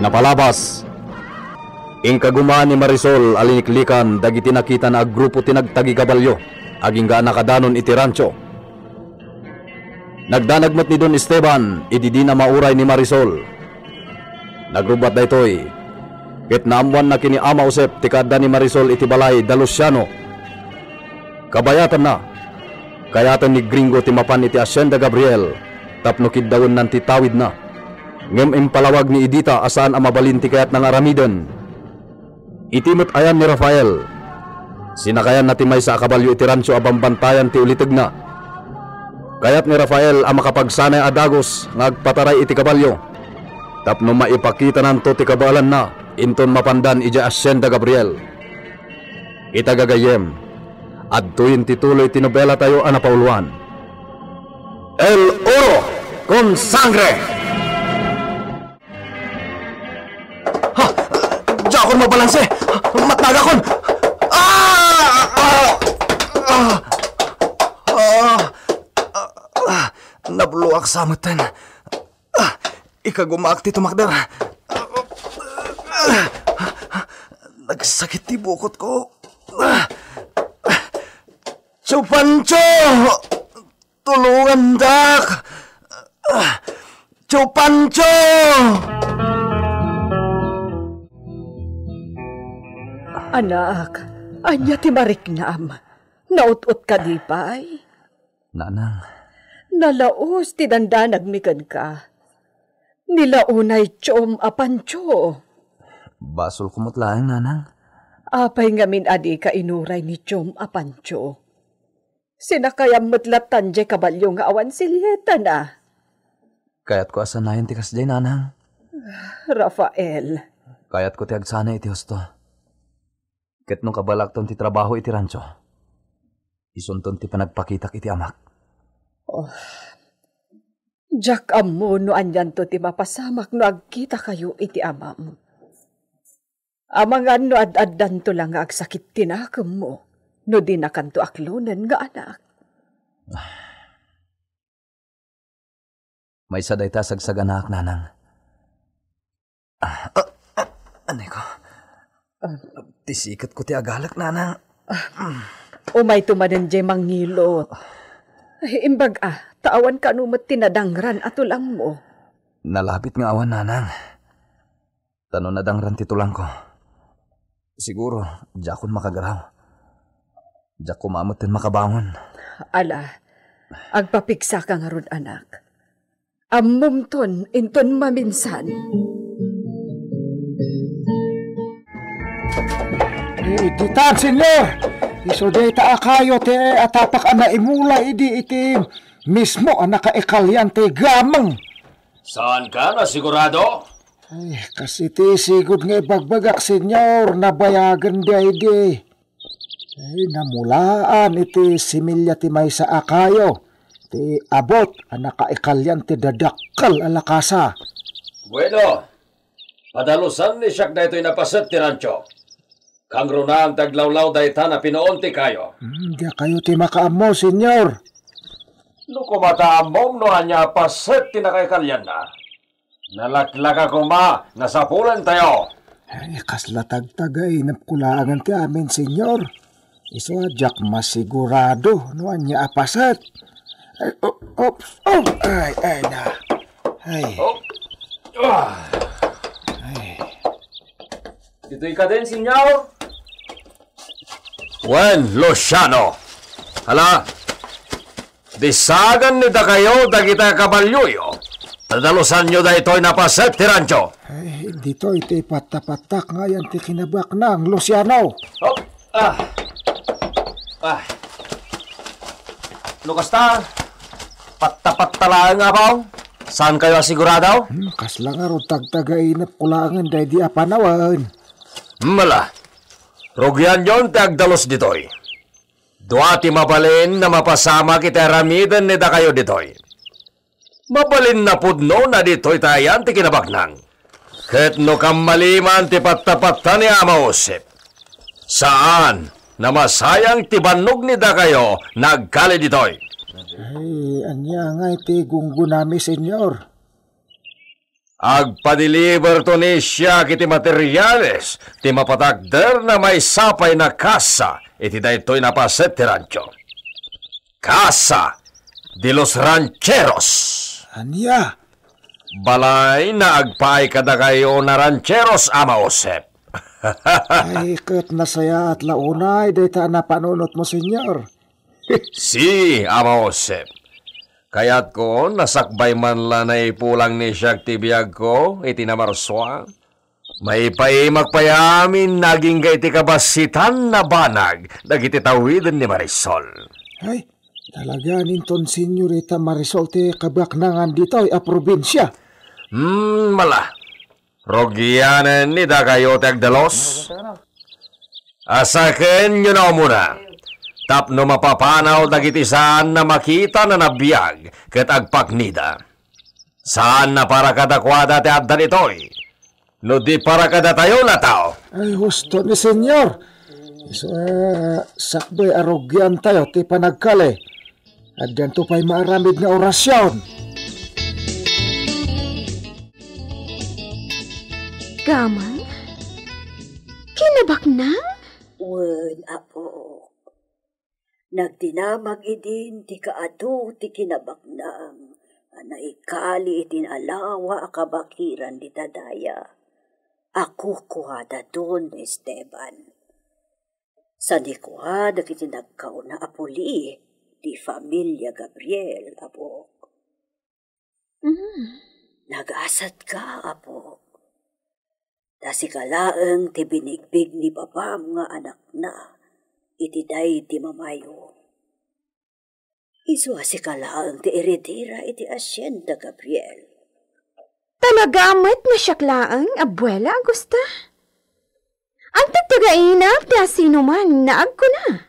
Pinapalabas. Ingkagumaan ni Marisol aliniklikan dagiti nakita na grupo tinagtagi kabalyo aging ga nakadanon iti rancho. Nagdanagmat ni Don Esteban ididi na mauray ni Marisol. Nagrubat da itoy ket naamuan na kini Ama Josep ti kadda ni Marisol iti balay da Luciano. Kabayatan na kayatan ni Gringo ti mapan iti Hacienda Gabriel tapno kiddawon nan ti tawid na. Ngem impalawag ni Edita asaan ang mabalin ti kayat ng aramiden. Itimot ayan ni Rafael. Sinakayan na ti may sa kabalyo iti rancho abang bantayan ti uliteg na. Kayat ni Rafael ang makapagsanay adagos ngagpataray iti kabalyo. Tapno maipakita nanto ti kabalan na inton mapandan ija Hacienda Gabriel. Itagagayem adtuin tituloy ti nobela tayo anapauluan. El Oro con Sangre. Ako mabalanse! Matnaga kon! Nabluak sa amatan. Ikagumaak ti tumakder. Nagsakit ti bukot ko. Chupancho! Tulungan dak! Chupancho! Anak, anya ti mariknam. Naut-ut ka di pa'y? Nanang. Nalaos ti dandanag mikan ka. Nilaunay tiyom apancho. Basol kumutlaang, nanang. Apay ngamin adi ka inuray ni tiyom apancho. Sinakayam mutlatan di kabalyo nga awan silyeta na. Kayat ko asanayan ti kasday, nanang. Rafael. Kayat ko ti agsana iti husto. Ket nung kabalakton ti trabaho iti rancho, isunton ti panagpakitak iti amak. Oh, jak amo no anyan to ti mapasamak no agkita kayo iti amam. Amangan no ad-addan to lang nga agsakit tinakam mo, no di nakanto aklonan nga anak. May saday ta sagsaganak, nanang. Anay ko. Tisikat ko ti agalak, nanang. Umay tumanan jay mangilot. Imbag tawan ka numat tinadangran atulang mo. Nalapit nga awan, nanang. Tano nadangran titulang ko. Siguro, jakon makagaraw. Jak kumamot din makabangon. Ala, agpapiksa ka nga ron, anak. Amumton, inton maminsan. Ditan, senyor! Isodeta akayo te atapak ana imula idi itim. Mismo ang nakaikalyan te gamang. Saan ka na sigurado? Ay, kasi ti sigod nga ibagbagak, senyor, nabayagan di idi. Ay, namulaan iti similya ti may sa akayo. Ti abot ang nakaikalyan ti dadakal alakasa. Bueno, padalusan ni siyak na ito'y napaset ti rancho. Kang runaan taglawlaw dayta na pinoonti kayo. Hindi kayo ti makaamo, senyor. No kumataamom no anya paset ti nakaikalyan na. Nalaklaka kuma, nasapulan tayo. Ay, kaslatag-tagay napkulangan ti amin, senyor. Iso ajak masigurado no anya apaset. Ay, ay na. Ay. Ay. Dito'y ka din, senyor? Wen, Luciano. Hala, disagan ni da kayo dagita kabalyoyo. Tadalusan nyo da ito'y napaset ti rancho. Ay, dito iti patapatak ngayon ti kinabak ng Luciano. Lukas ta, patapat-talaan nga pa. Saan kayo asigurado? Kasla nga ro tagtagainap kulangan dahi di apanawan. Mala, rugyan yon tagdalos ditoy. Dua ti mabalin na mapasama kita ramidan ni da kayo ditoy. Mabalin na pudno na ditoy tayan ti kinabaknang. Ket no kamaliman ti patapatan ni Ama Josep. Saan na masayang ti banog ni da kayo nagkali ditoy? Ay, anya nga iti gunggunami, senyor. Agpa-deliver to ni siya kiti materyales, ti mapatagder na may sapay na kasa, iti daytoy napaset ti rancho. Casa de los Rancheros. Anya? Balay na agpaay kada kayo na rancheros, Ama Josep. Ay, kat nasaya at launay, dayta na panunot mo, senyor. Si, Ama Josep. Kaya't ko, nasakbay man lang na ipulang ni siya tibiyag ko, iti namarswa. May magpayamin naging iti kabasitan na banag, nagiti tawiden ni Marisol. Ay, talaga ninton senyorita Marisol ti kabaknangan dito ay a probinsya. Mala. Rogyanan ni da kayo tagdalos. Asaken nyo na muna. Tapno mapapanaw dagiti saan na makita na nabiyag ket agpaknida. Saan na para kadakwada ti addan itoy? No di para kada tayo na tao. Ay, husto ni senyor. Sakbay arogyan tayo ti panagkali. At ganito pa'y maaramid nga orasyon. Gamang? Kinabaknang? Wen, apo. Nagdinamag idin ti kaadu ti kinabaknang. Naikali itin alawa akabakiran di tadaya. Ako kuhada doon, Esteban. Sa di kuhada kiti nagkaw na apuli di Familia Gabriel, apo. Nag-asat ka, apo. Dasi kalaeng ti binigbig ni babam nga anak na. Iti day ti mamayo. Isu asikalaang ti eredira iti Hacienda Gabriel. Talagamit na siyaklaan, Abuela Augusta? Ang tagtagainap ti asino man naag ko na.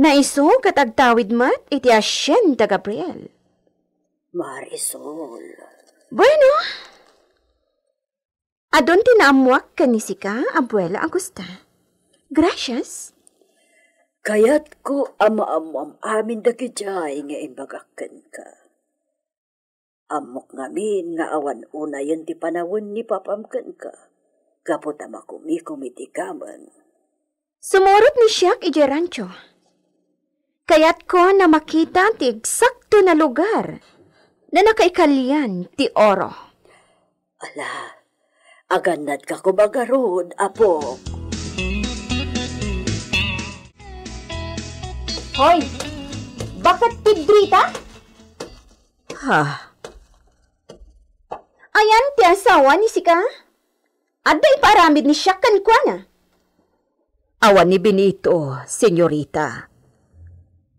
Naiso katagtawid mat iti Hacienda Gabriel. Marisol. Bueno, adon tinaamuak kanisika, Abuela Augusta. Gracias. Kayat ko ama-amam amin dagijay nga imbagakan ka. Amok ngamin nga awan unayan ti panawon ni papamkan ka. Kapot amakumikumiti kaman. Sumurot ni siyak iji rancho. Kayat ko na makita ti eksakto na lugar na nakaikalyan ti oro. Ala, aganad ka kumagarod, apo. Hoy, bakit tidrita? Ha? Ayan ti asawa ni Sika. Adda iparamid ni siya kankwana. Awan ni Benito, senyorita.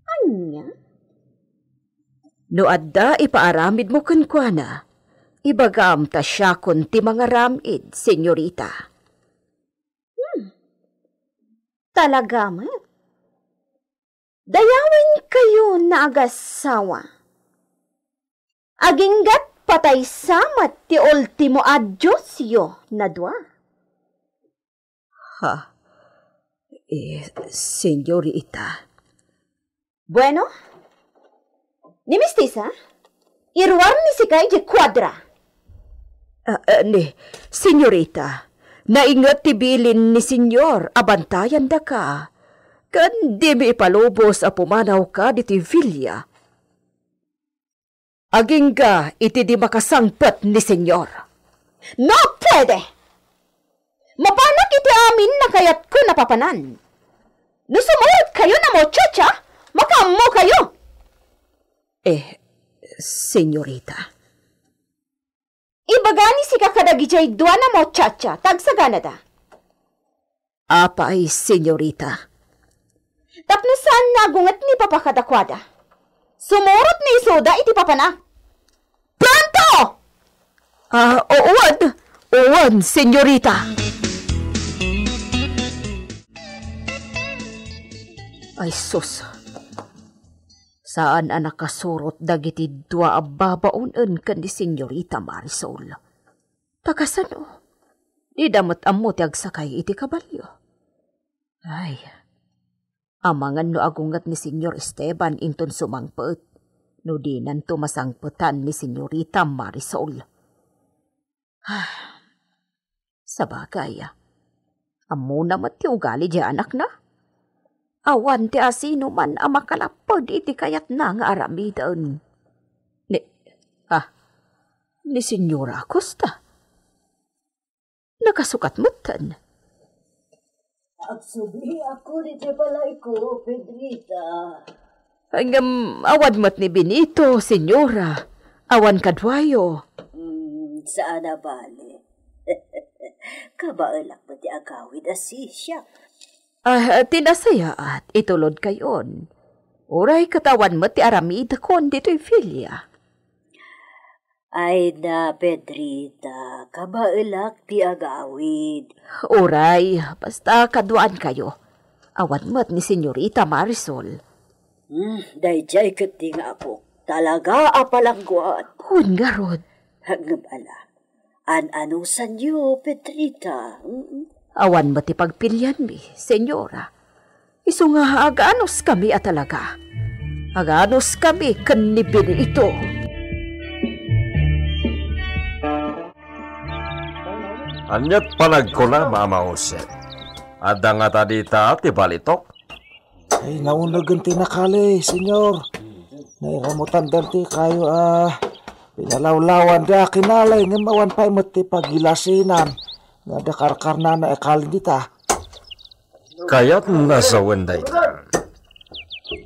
Anya? No adda ipaaramid mo kankwana, ibagam ta siya kun ti mga ramid, senyorita. Talaga man? Dayawin kayo na agasawa. Aginggat patay samat ti ultimo adyosyo na dua. Ha? Senyorita. Bueno, ni mistisa, irwar ni si kay di kwadra. Senyorita, naingat ti bilin ni senyor, abantayan da ka. Kan di mi ipalubos a pumanaw ka di ti Villa. Aging ka iti di makasangpet ni senyor. No pwede! Mapanak iti amin na kayat ko napapanan. No sumurot kayo na muchacha, makammo kayo. Senyorita. Ibagani si kakadagijay dua na muchacha, tagsagana da. Apay, senyorita. Tapno saan nagungat ni papakadakwada. Sumurot ni isoda iti papana. Pronto! Uwan, senyorita. Ay sus. Saan anak kasurot dagiti dua ababaonen kan di senyorita Marisol? Takasano? Di damot ammo ti agsakay iti kabalyo. Ay, amangan no agungat ni Senyor Esteban inton sumangpet, no di nanto masangpetan ni Senyorita Marisol. Sa bagay, amo naman ti ugali di anak na. Awan ti asino man ang makalapod iti kayat na nga aramidan. Ni Senyora Acosta. Nakasukat mutan. Agsubi ako ni balay ko, Pedrita. Awan mat ni Benito, Senyora. Awan kadwayo. Saan na bale? Kabaalak ba ti agawid asisya? Tinasaya at itulod kayon. Uray katawan mo ti aramid kon dito'y filya. Ay na, Pedrita, kabaalak ti agawid. Uray, basta kaduan kayo. Awan mo't ni Senyorita Marisol. Dayjay kati nga ako. Talaga apalangguan. Hun nga rod. Hangabala. An-anusan niyo, Pedrita. Awan mo't ipagpilyan mi, Senyora. Isu nga aganos kami at talaga. Aganos kami kanipin ito. Anyat palag ko na, Mama Jose. Ada nga tadita ti balitok. Ay, naunagan tinakali, senyor. Nairamutan danti kayo, pinalawlawan da kinalay, nga mawan pa'y mati pagilasinan. Nga da karkarna na ekalin dita. Kaya't nasawan da ita.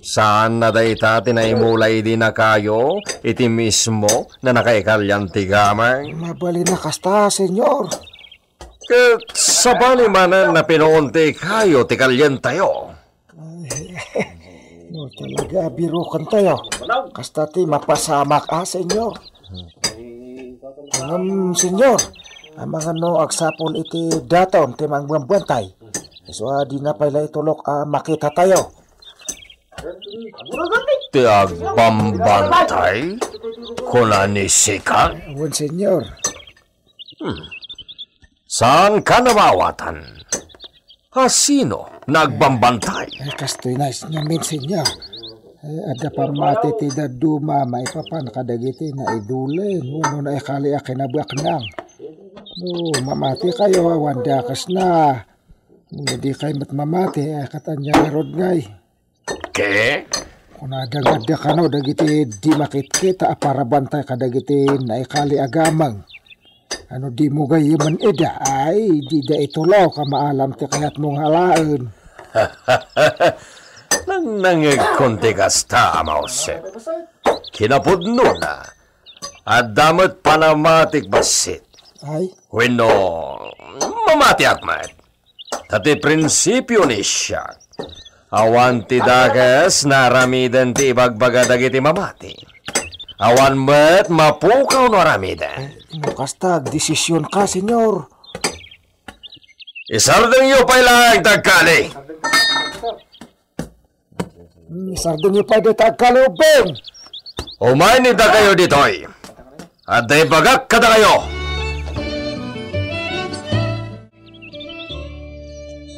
Saan na da ita tinaimulay din na kayo, iti mismo na nakaikalyan ti gamay? Mabali na kasta, senyor. Kat sabali manan na pinuunti kayo, ti kalyan tayo. No, talaga, biro kan tayo. Kasta ti mapasamak, senyor. Senyor, ang mga no agsapon iti daton, ti mangbambantay. So, di na pala itulok makita tayo. Ti agbambantay? Kuna ni Sika? Awan, senyor. Saan ka namawatan? Sino nagbambantay? Kastoy na isnyamin, senyor. Ada pa mati ti daduma, maipapan kadagiti na idulin. Wano na ikali akinabak nang. No, mamati kayo, wandakas na. Hindi kayo matmamati, katanya rod ngay. Ke? Kung nadagada ka no, dagiti di makit-kita, para bantay kadagiti na ikali agamang. Ano di mo gayaman eda, ay di da itulaw ka maalam ti kayat mong halaan. Nang nangigkunti kasta, Mause. Kinapudno na. At damot panamatik basit. Ay? Weno, mamati akmat. Tati prinsipyo ni siya. Awan ti dagas naramidan ti ibagbaga dagiti mamati. Awan met mapukaw no ramidan. Kastag, desisyon ka, senyor. Isardang iyo pa ilang tagkali. Isardang iyo pa ilang tagkali, ubeng. Umay nida kayo ditoy. At day bagak kada kayo.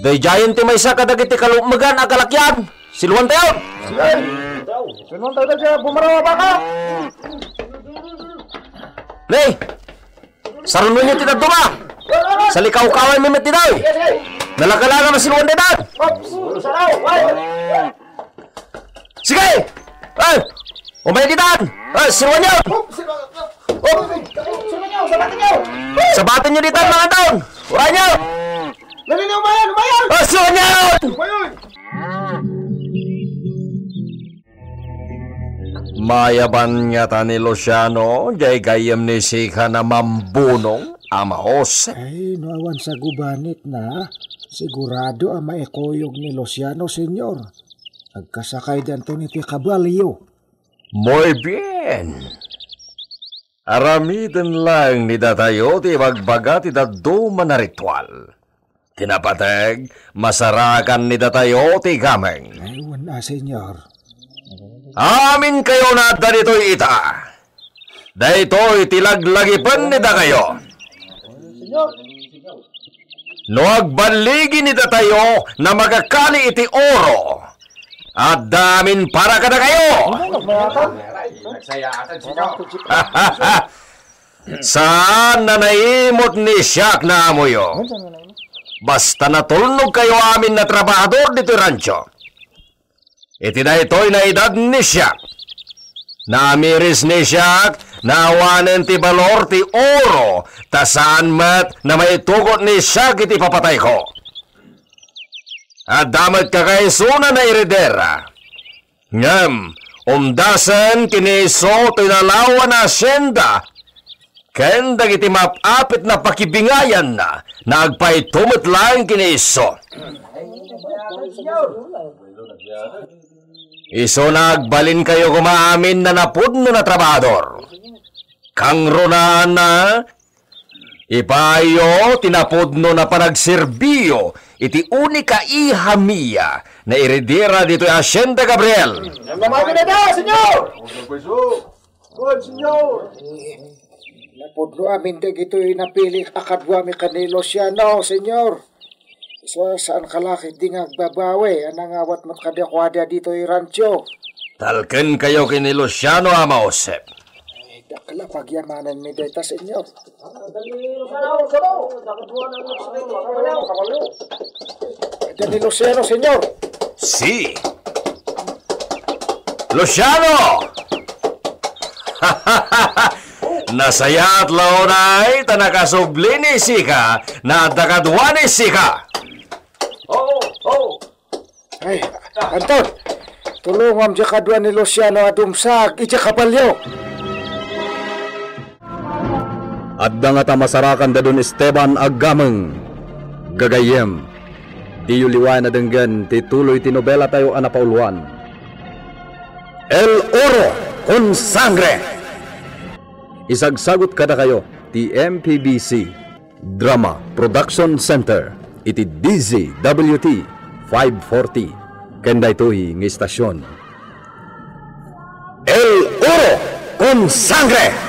Day giant ti may saka dagiti kalumagan agalakyan. Siluan tayo. Siluan tayo na bumarawa ba ka? Nay! Sarunod niyo tinaduma! Sa likaw-kawan may matidaw! Nalagalaga na siluan din dad! Sige! Ay! Umay din dad! Ay! Siluan niyo! Sabatin niyo dito mga taon! Uray niyo! Umayan! Ay! Siluan niyo! Mayaban nga ta ni Luciano, jay gayam ni Sika na mambunong, Ama Jose. Ay, nawan sa gubanit na, sigurado ang maikoyog ni Luciano, senyor. Agkasakay danto ni ti kabalyo. Muy bien. Aramidan lang ni datayo ti bagbaga ti daduma na ritual. Tinapateg, masarakan ni datayo ti gameng. Ay, wala, senyor. Amin kayo na dito'y ita. Dito'y tilaglagipin nita kayo. No agbaligi nita tayo na magakali iti oro. At damin para ka na kayo. Saan na naimot ni Siak na amoyo? Basta natulnog kayo amin na trabahador dito rancho. Iti na ito'y na edad ni Siak. Naamiris ni Siak na awanen ti balor ti oro, ta saan mat na may tugot ni Siak iti papatay ko. At damat kakaisuna na iridera. Ngam, umdasan kiniso tinalawa na asyenda. Kendag iti mapapit na pakibingayan na nagpaitumot lang kiniso. Iso nagbalin kayo kumaamin na napudno na trabador. Kang runaan na, ipayo tinapudno na panagserbiyo iti unika ihamiya na iridira dito yung Hacienda Gabriel. Napudno amin dagito'y napili akadwa mi kanilo siya, no, senyor. So, saan kalakit di nga agbabawi, anang awat mat kadakwada dito'y rancho. Talken kayo kini Luciano Ama Josep. Dakla pagyamanan mi deta, senyor. Dani Luciano, senyor. Si! Luciano! Nasayat launay tanakasubli ni Sika na dakadwa ni Sika. Ay, Anton, tulungam dya kadwa ni Luciano adumsag, ija kapalyo. Adda nga ta masarakan da don Esteban aggameng gagayem. Di yuliwan na denggan ti tuloy ti nobela tayo anapauluan. El Oro con Sangre. Isagsagot kada kayo ti MPBC Drama Production Center iti DZWT 540 kenda ito'y ng istasyon. El Oro con Sangre.